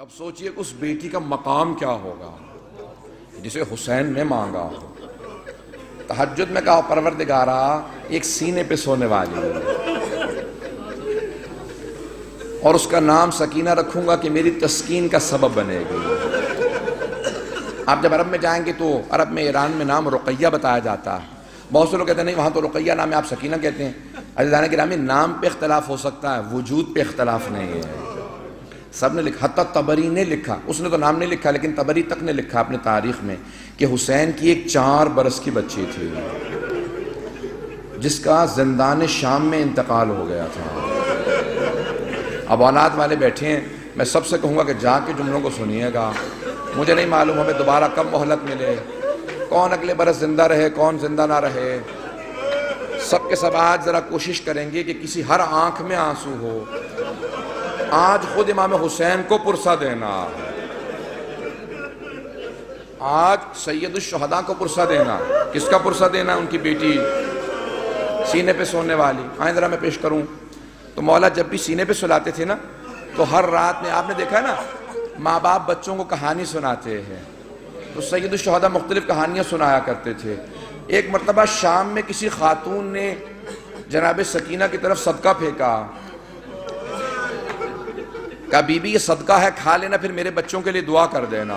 اب سوچئے اس بیٹی کا مقام کیا ہوگا جسے حسین نے مانگا. تہجد میں کہا پروردگارا ایک سینے پہ سونے والی اور اس کا نام سکینہ رکھوں گا کہ میری تسکین کا سبب بنے گی. آپ جب عرب میں جائیں گے تو عرب میں ایران میں نام رقیہ بتایا جاتا ہے. بہت سے لوگ کہتے ہیں نہیں وہاں تو رقیہ نام ہے آپ سکینہ کہتے ہیں. عزیزان گرامی نام پہ اختلاف ہو سکتا ہے وجود پہ اختلاف نہیں ہے. سب نے لکھا حتیٰ طبری نے لکھا, اس نے تو نام نہیں لکھا لیکن طبری تک نے لکھا اپنے تاریخ میں کہ حسین کی ایک 4 برس کی بچی تھی جس کا زندان شام میں انتقال ہو گیا تھا. اب اولاد والے بیٹھے ہیں, میں سب سے کہوں گا کہ جا کے جملوں کو سنیے گا. مجھے نہیں معلوم ہمیں دوبارہ کب مہلت ملے, کون اگلے برس زندہ رہے کون زندہ نہ رہے. سب کے سب آج ذرا کوشش کریں گے کہ کسی ہر آنکھ میں آنسو ہو. آج خود امام حسین کو پرسہ دینا, آج سید الشہداء کو پرسہ دینا. کس کا پرسہ دینا؟ ان کی بیٹی سینے پہ سونے والی. آئیں ذرا میں پیش کروں. تو مولا جب بھی سینے پہ سلاتے تھے نا تو ہر رات میں آپ نے دیکھا ہے نا ماں باپ بچوں کو کہانی سناتے ہیں تو سید الشہداء مختلف کہانیاں سنایا کرتے تھے. ایک مرتبہ شام میں کسی خاتون نے جناب سکینہ کی طرف صدقہ پھینکا, کہا بی بی یہ صدقہ ہے کھا لینا پھر میرے بچوں کے لیے دعا کر دینا.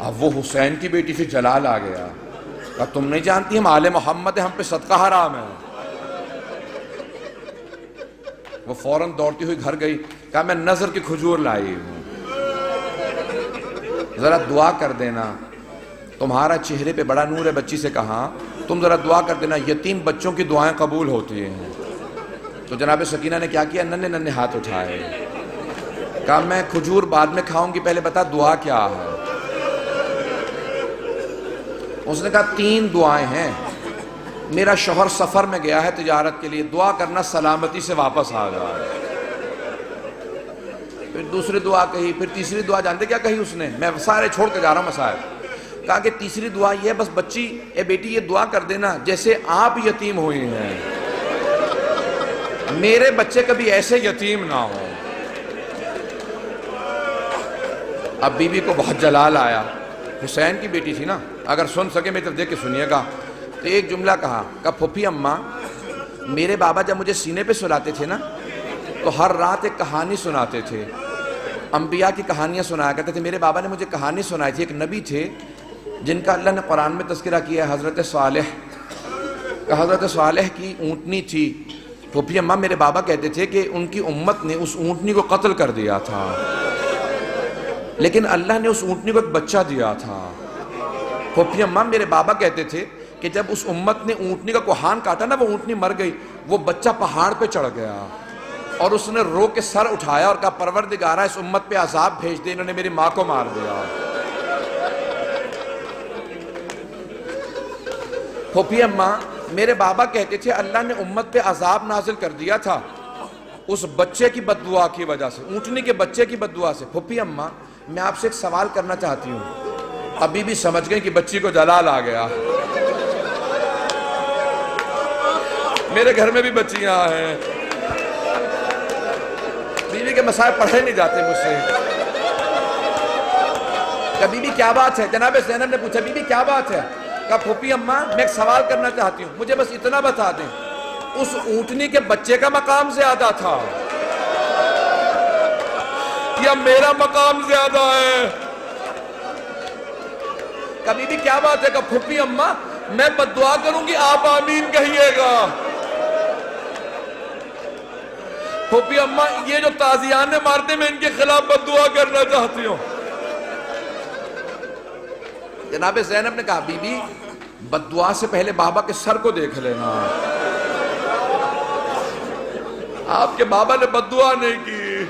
اب وہ حسین کی بیٹی سے جلال آ گیا, کہا تم نہیں جانتی ہم آل محمد ہیں, ہم پہ صدقہ حرام ہے. وہ فوراً دوڑتی ہوئی گھر گئی, کہا میں نظر کی کھجور لائی ہوں ذرا دعا کر دینا, تمہارا چہرے پہ بڑا نور ہے. بچی سے کہا تم ذرا دعا کر دینا یتیم بچوں کی دعائیں قبول ہوتی ہیں. تو جناب سکینہ نے کیا کیا, ننھے ننھے ہاتھ اٹھائے, کہا میں کھجور بعد میں کھاؤں گی پہلے بتا دعا کیا ہے. اس نے کہا 3 دعائیں ہیں. میرا شوہر سفر میں گیا ہے تجارت کے لیے, دعا کرنا سلامتی سے واپس آ جائے. پھر دوسری دعا کہی, پھر تیسری دعا جانتے کیا کہی اس نے, میں سارے چھوڑ کے جا رہا ہوں مسائل. کہا کہ تیسری دعا یہ ہے بس بچی اے بیٹی یہ دعا کر دینا جیسے آپ یتیم ہوئی ہیں میرے بچے کبھی ایسے یتیم نہ ہوں. اب بی بی کو بہت جلال آیا, حسین کی بیٹی تھی نا, اگر سن سکے میری طرف دیکھ کے سنیے گا. تو ایک جملہ کہا پھوپھی اماں میرے بابا جب مجھے سینے پہ سلاتے تھے نا تو ہر رات ایک کہانی سناتے تھے, انبیاء کی کہانیاں سنایا کرتے تھے. میرے بابا نے مجھے کہانی سنائی تھی, ایک نبی تھے جن کا اللہ نے قرآن میں تذکرہ کیا ہے, حضرت صالح. حضرت صالح کی اونٹنی تھی. پھوپھی اماں میرے بابا کہتے تھے کہ ان کی امت نے اس اونٹنی کو قتل کر دیا تھا لیکن اللہ نے اس اونٹنی کو ایک بچہ دیا تھا. پھوپھی اماں میرے بابا کہتے تھے کہ جب اس امت نے اونٹنی کا کوہان کاٹا نا وہ اونٹنی مر گئی, وہ بچہ پہاڑ پہ چڑھ گیا اور اس نے رو کے سر اٹھایا اور کہا پروردگارہ اس امت پہ عذاب بھیج دے, انہوں نے میری ماں کو مار دیا. پھوپھی اماں میرے بابا کہتے تھے اللہ نے امت پہ عذاب نازل کر دیا تھا اس بچے کی بددعا کی وجہ سے, اونٹنی کے بچے کی بددعا سے. پھوپھی اماں میں آپ سے ایک سوال کرنا چاہتی ہوں. ابھی بھی سمجھ گئے کہ بچی کو جلال آ گیا. میرے گھر میں بھی بچیاں ہیں, بیوی کے مسائل پڑھے نہیں جاتے مجھ سے. کہا بی بی کیا بات ہے؟ جناب زینب نے پوچھا بی بی کیا بات ہے؟ کہا پھوپھی اماں میں ایک سوال کرنا چاہتی ہوں, مجھے بس اتنا بتا دیں اس اونٹنی کے بچے کا مقام زیادہ تھا یا میرا مقام زیادہ ہے؟ کہا بی بی کیا بات ہے؟ کہا پھوپھی اماں میں بددعا کروں گی آپ آمین کہیے گا. پھوپھی اماں یہ جو تازیانے مارتے میں ان کے خلاف بددعا کرنا چاہتی ہوں. جناب زینب نے کہا بی بی بددعا سے پہلے بابا کے سر کو دیکھ لینا. آپ کے بابا نے بددعا نہیں کی.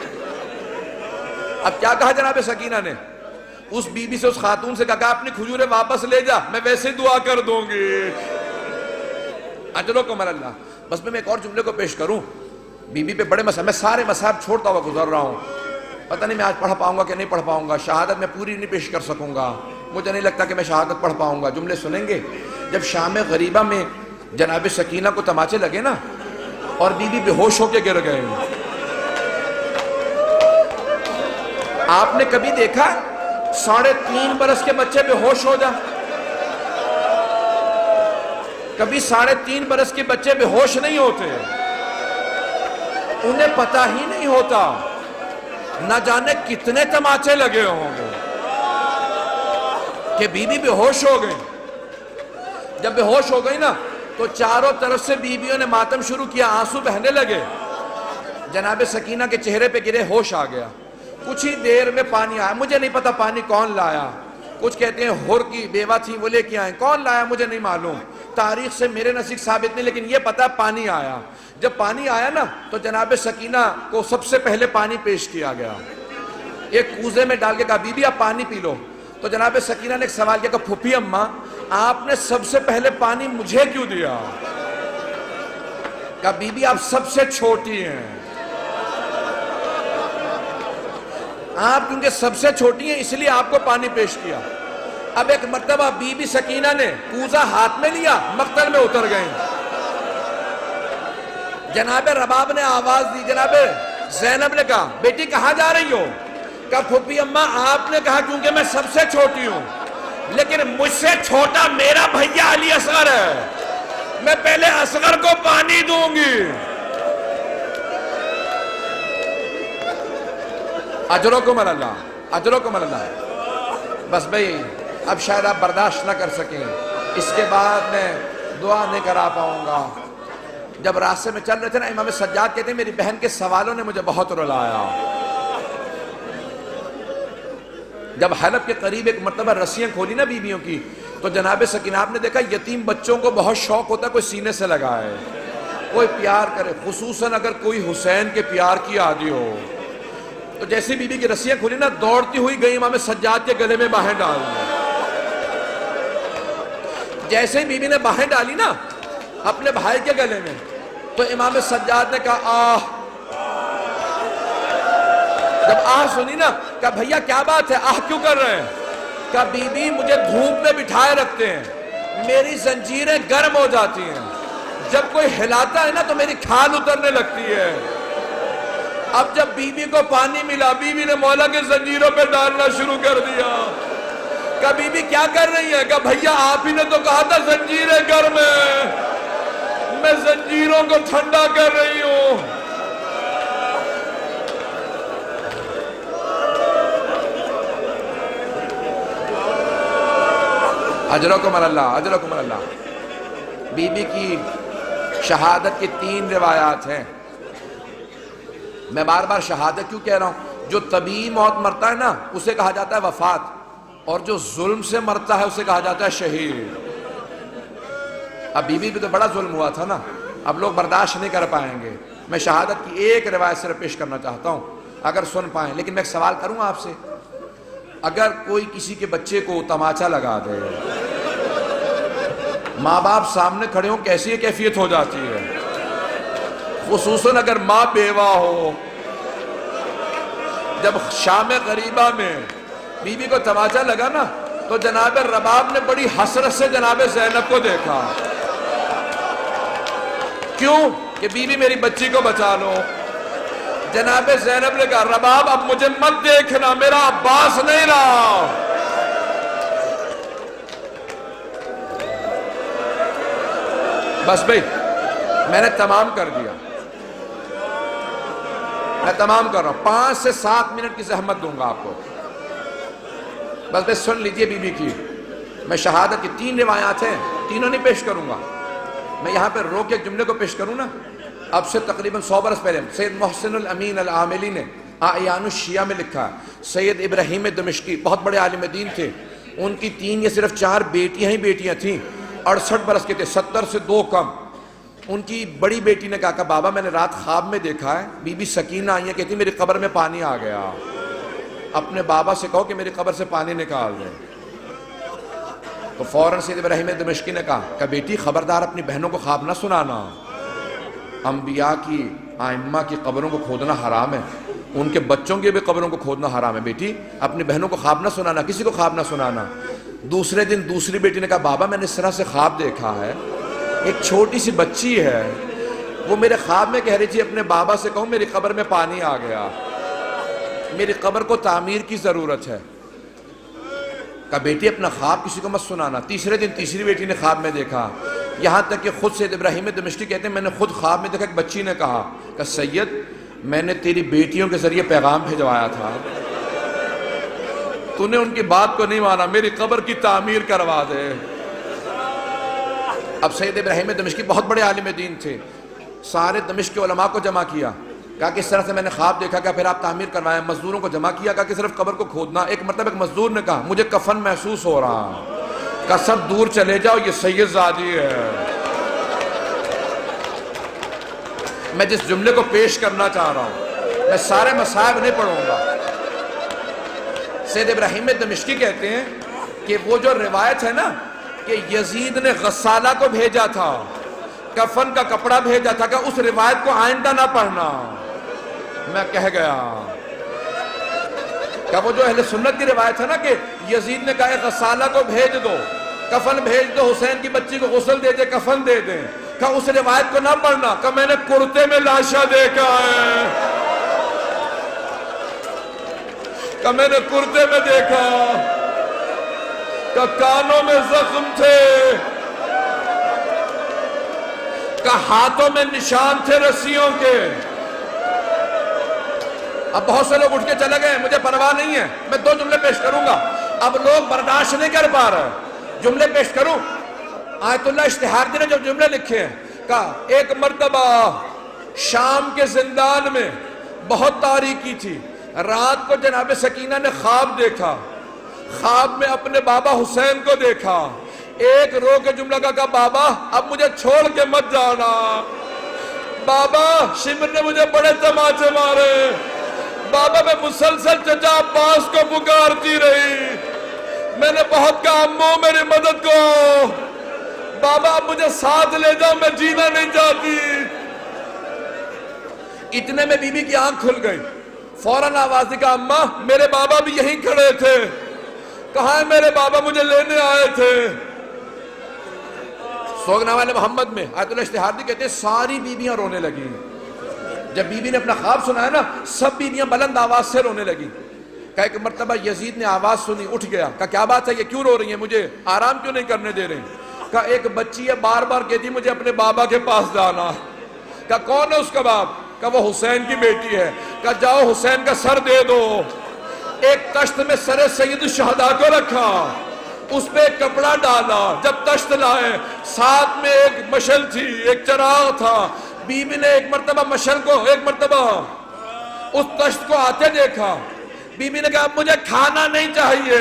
اب کیا کہا جناب سکینہ نے اس بی بی سے, اس خاتون سے کہا اپنی کھجوریں واپس لے جا, میں ویسے ہی دعا کر دوں گی. اجرکم اللہ. بس میں ایک اور جملے کو پیش کروں. بی بی پہ بڑے مسائل, میں سارے مسائل چھوڑتا ہوا گزر رہا ہوں. پتہ نہیں میں آج پڑھ پاؤں گا کہ نہیں پڑھ پاؤں گا, شہادت میں پوری نہیں پیش کر سکوں گا, مجھے نہیں لگتا کہ میں شہادت پڑھ پاؤں گا. جملے سنیں گے. جب شام غریبہ میں جناب سکینہ کو تماچے لگے نا اور بی بی بے ہوش ہو کے گر گئے, آپ نے کبھی دیکھا 3.5 برس کے بچے بے ہوش ہو جائیں؟ کبھی 3.5 برس کے بچے بے ہوش نہیں ہوتے، انہیں پتہ ہی نہیں ہوتا، نہ جانے کتنے تماچے لگے ہوں گے کہ بی بی بے ہوش ہو گئی۔ جب بے ہوش ہو گئی نا تو چاروں طرف سے بیویوں نے ماتم شروع کیا، آنسو بہنے لگے، جناب سکینہ کے چہرے پہ گرے، ہوش آ گیا۔ کچھ ہی دیر میں پانی آیا، مجھے نہیں پتا پانی کون لایا، کچھ کہتے ہیں ہر کی بیوہ تھی وہ لے کے آئیں، کون لایا مجھے نہیں معلوم، تاریخ سے میرے نزدیک ثابت نہیں، لیکن یہ پتا پانی آیا۔ جب پانی آیا نا تو جناب سکینہ کو سب سے پہلے پانی پیش کیا گیا، ایک کوزے میں ڈال کے کہا بی بی آپ پانی پی لو۔ تو جناب سکینہ نے ایک سوال کیا کہ پھوپھی اماں آپ نے سب سے پہلے پانی مجھے کیوں دیا؟ کہا بی بی آپ سب سے چھوٹی ہیں، آپ کیونکہ سب سے چھوٹی ہیں اس لیے آپ کو پانی پیش کیا۔ اب ایک مرتبہ بی بی سکینہ نے کوزہ ہاتھ میں لیا، مقتل میں اتر گئیں۔ جناب رباب نے آواز دی، جناب زینب نے کہا بیٹی کہاں جا رہی ہو؟ کہا پھوپھی اماں آپ نے کہا کیونکہ میں سب سے چھوٹی ہوں، لیکن مجھ سے چھوٹا میرا بھیا علی اصغر ہے، میں پہلے اصغر کو پانی دوں گی۔ اجرکم اللہ، اجرکم اللہ۔ بس بھئی اب شاید آپ برداشت نہ کر سکیں، اس کے بعد میں دعا نہیں کرا پاؤں گا۔ جب راستے میں چل رہے تھے نا امام سجاد کہتے ہیں میری بہن کے سوالوں نے مجھے بہت رلایا۔ جب حلب کے قریب ایک مرتبہ رسیاں کھولی نا بیویوں کی تو جناب سکینہ آپ نے دیکھا یتیم بچوں کو بہت شوق ہوتا ہے کوئی سینے سے لگائے، کوئی پیار کرے، خصوصاً اگر کوئی حسین کے پیار کی عادی ہو۔ تو جیسی بی بی کی رسیاں کھولی نا دوڑتی ہوئی گئی امام سجاد کے گلے میں باہیں ڈال دی۔ جیسے ہی بی بی نے باہیں ڈالی نا اپنے بھائی کے گلے میں تو امام سجاد نے کہا آہ۔ جب آہ سنی نا کہا بھیا کیا بات ہے، آہ کیوں کر رہے ہیں؟ کہا بی بی مجھے دھوپ میں بٹھائے رکھتے ہیں، میری زنجیریں گرم ہو جاتی ہیں، جب کوئی ہلاتا ہے نا تو میری کھال اترنے لگتی ہے۔ اب جب بی بی کو پانی ملا بی بی نے مولا کے زنجیروں پہ ڈالنا شروع کر دیا۔ کہا بی بی کیا کر رہی ہے؟ کہا بھیا آپ ہی نے تو کہا تھا زنجیریں گرم ہیں، میں زنجیروں کو ٹھنڈا کر رہی ہوں۔ اجرکم اللہ، اجرکم اللہ۔ بی بی کی شہادت کی 3 روایات ہیں۔ میں بار بار شہادت کیوں کہہ رہا ہوں؟ جو طبیعی موت مرتا ہے نا اسے کہا جاتا ہے وفات، اور جو ظلم سے مرتا ہے اسے کہا جاتا ہے شہید۔ اب بی بی بھی تو بڑا ظلم ہوا تھا نا، اب لوگ برداشت نہیں کر پائیں گے۔ میں شہادت کی ایک روایت صرف پیش کرنا چاہتا ہوں اگر سن پائیں، لیکن میں ایک سوال کروں آپ سے، اگر کوئی کسی کے بچے کو تماچا لگا دے، ماں باپ سامنے کھڑے ہوں کیسی کیفیت ہو جاتی ہے؟ خصوصاً اگر ماں بیوہ ہو۔ جب شام غریبہ میں بی بی کو تماچا لگا نا تو جناب رباب نے بڑی حسرت سے جناب زینب کو دیکھا، کیوں کہ بی بی میری بچی کو بچا لو۔ جناب زینب نے کہا رباب اب مجھے مت دیکھنا، میرا عباس نہیں رہا۔ بس بھئی میں نے تمام کر دیا، میں تمام کر رہا ہوں، 5 سے 7 منٹ کی زحمت دوں گا آپ کو، بس بس سن لیجئے بی بی کی۔ میں شہادت کی 3 روایات ہیں، تینوں نہیں پیش کروں گا، میں یہاں پہ رو کے ایک جملے کو پیش کروں نا۔ اب سے تقریباً 100 برس پہلے سید محسن الامین العاملی نے اعیان الشیعہ میں لکھا، سید ابراہیم دمشقی بہت بڑے عالم دین تھے، ان کی 3 یا صرف 4 بیٹیاں ہی بیٹیاں تھیں، 68 برس کے تھے، 70 سے 2 کم۔ ان کی بڑی بیٹی نے کہا کہ بابا میں نے رات خواب میں دیکھا ہے بی بی سکینہ آئی ہیں، کہتی میری قبر میں پانی آ گیا، اپنے بابا سے کہو کہ میری قبر سے پانی نکال دیں۔ تو فوراً سید ابراہیم دمشقی نے کہا کہ بیٹی خبردار اپنی بہنوں کو خواب نہ سنانا، انبیاء کی ائمہ کی قبروں کو کھودنا حرام ہے، ان کے بچوں کی بھی قبروں کو کھودنا حرام ہے، بیٹی اپنی بہنوں کو خواب نہ سنانا، کسی کو خواب نہ سنانا۔ دوسرے دن دوسری بیٹی نے کہا بابا میں نے اس طرح سے خواب دیکھا ہے، ایک چھوٹی سی بچی ہے، وہ میرے خواب میں کہہ رہی تھی اپنے بابا سے کہوں میری قبر میں پانی آ گیا۔ میری قبر کو تعمیر کی ضرورت ہے. کہا بیٹی اپنا خواب کسی کو مت سنانا. تیسرے دن تیسری بیٹی نے خواب میں دیکھا. یہاں تک کہ خود سید ابراہیم دمشقی کہتے ہیں میں نے خود خواب میں دیکھا. ایک بچی نے کہا کہ سید میں نے تیری بیٹیوں کے ذریعے پیغام بھیجوایا تھا, تو نے ان کی بات کو نہیں مانا, میری قبر کی تعمیر کروا دے. اب سید ابراہیم دمشقی بہت بڑے عالم دین تھے. سارے دمشق کے علماء کو جمع کیا, کہا کہ اس طرح سے میں نے خواب دیکھا, کہ پھر آپ تعمیر کروائیں. مزدوروں کو جمع کیا, کہا کہ صرف قبر کو کھودنا. ایک مرتبہ ایک مزدور نے کہا مجھے کفن محسوس ہو رہا. کہا سب دور چلے جاؤ, یہ سید زادی ہے. میں جس جملے کو پیش کرنا چاہ رہا ہوں, میں سارے مصائب نہیں پڑھوں گا. سید ابراہیم دمشقی کہتے ہیں کہ وہ جو روایت ہے نا کہ یزید نے غسالہ کو بھیجا تھا, کفن کا کپڑا بھیجا تھا, کہ اس روایت کو آئندہ نہ پڑھنا. میں کہہ گیا کہ وہ جو اہل سنت کی روایت ہے نا کہ یزید نے کہا غسالہ کو بھیج دو, کفن بھیج دو, حسین کی بچی کو غسل دے دے, کفن دے دیں, کہ اس روایت کو نہ پڑھنا. کہ میں نے کرتے میں لاشا دیکھا ہے, کہ میں نے کرتے میں دیکھا, کہ کانوں میں زخم تھے, کہ ہاتھوں میں نشان تھے رسیوں کے. اب بہت سے لوگ اٹھ کے چلے گئے, مجھے پرواہ نہیں ہے, میں 2 جملے پیش کروں گا. اب لوگ برداشت نہیں کر پا رہے, جملے پیش کروں. آیت اللہ اشتہاردی نے جو جملے لکھے ہیں, کہا ایک مرتبہ شام کے زندان میں بہت تاریکی تھی, رات کو جناب سکینہ نے خواب دیکھا, خواب میں اپنے بابا حسین کو دیکھا. ایک رو کے جملہ کہا بابا اب مجھے چھوڑ کے مت جانا, بابا شمر نے مجھے بڑے تماچے مارے, بابا میں مسلسل چچا عباس کو پکارتی رہی, میں نے بہت کہا امو میری مدد کو, بابا اب مجھے ساتھ لے جاؤ, میں جینا نہیں چاہتی. اتنے میں بی بی کی آنکھ کھل گئی, فوراً آواز دی, کہا اماں میرے بابا بھی یہیں کھڑے تھے. کہاں ہے میرے بابا, مجھے لینے آئے تھے. سوگنا والے محمد میں آیت اللہ اشتہاردی کہتے ہیں ساری بیویاں رونے لگی. جب بی بی نے اپنا خواب سنا ہے نا, سب بیویاں بلند آواز سے رونے لگی. کہا ایک مرتبہ یزید نے آواز سنی, اٹھ گیا. کہا کیا بات ہے, یہ کیوں رو رہی ہیں, مجھے آرام کیوں نہیں کرنے دے رہی. کہا ایک بچی ہے بار بار کہتی مجھے اپنے بابا کے پاس جانا. کہا کون ہے اس کا باپ, کہا وہ حسین کی بیٹی ہے. کہا جاؤ حسین کا سر دے دو. ایک تشت میں سر سید الشہداء کو رکھا, اس پہ ایک کپڑا ڈالا. جب تشت لائے ساتھ میں ایک مشل تھی, ایک چراغ تھا. بی بی نے ایک مرتبہ مشل کو, ایک مرتبہ اس تشت کو آتے دیکھا. بی بی نے کہا مجھے کھانا نہیں چاہیے,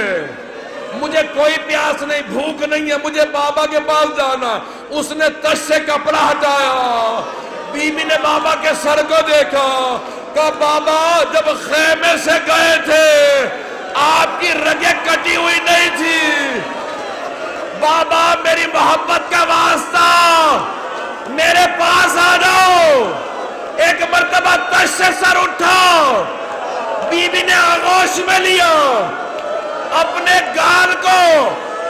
مجھے کوئی پیاس نہیں, بھوک نہیں ہے, مجھے بابا کے پاس جانا. اس نے تشت سے کپڑا ہٹایا, بی بی نے بابا کے سر کو دیکھا. کہا بابا جب خیمے سے گئے تھے آپ کی رگیں کٹی ہوئی نہیں تھی, بابا میری محبت کا واسطہ میرے پاس آ جاؤ. ایک مرتبہ تشت سے سر اٹھا, بی بی نے آغوش میں لیا, اپنے گال کو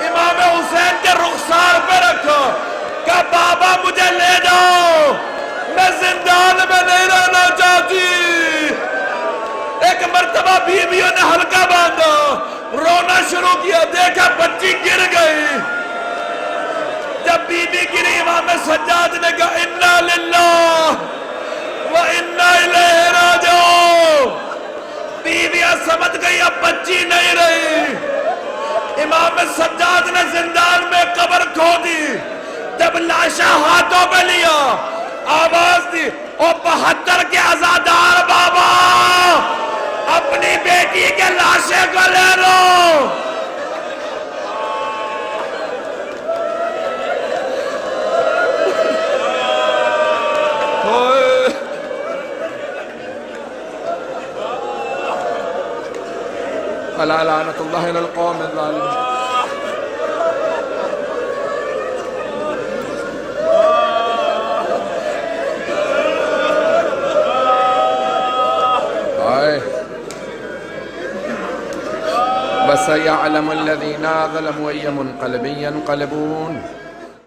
امام حسین کے رخسار پہ رکھا. کہا بابا مجھے لے جاؤ, میں زندان میں نہیں رہنا چاہتی. ایک مرتبہ بیویوں نے ہلکا باندھا, رونا شروع کیا, دیکھا بچی گر گئی. جب بی بی گری امام سجاد نے کہا انا للہ و انا الیہ راجعون. بیویاں سمجھ گئی اب بچی نہیں رہی. امام سجاد نے زندان میں قبر کھودی. جب لاشا ہاتھوں پہ لیا, آواز دی او 72 کے عزادار بابا اپنی بیٹی کے لاشے کو لے لو. الا لعنت اللہ علی القوم الظالمین. وَسَيَعْلَمُ الَّذِينَ ظَلَمُوا أَيَّ مُنْقَلَبٍ يَنْقَلِبُونَ.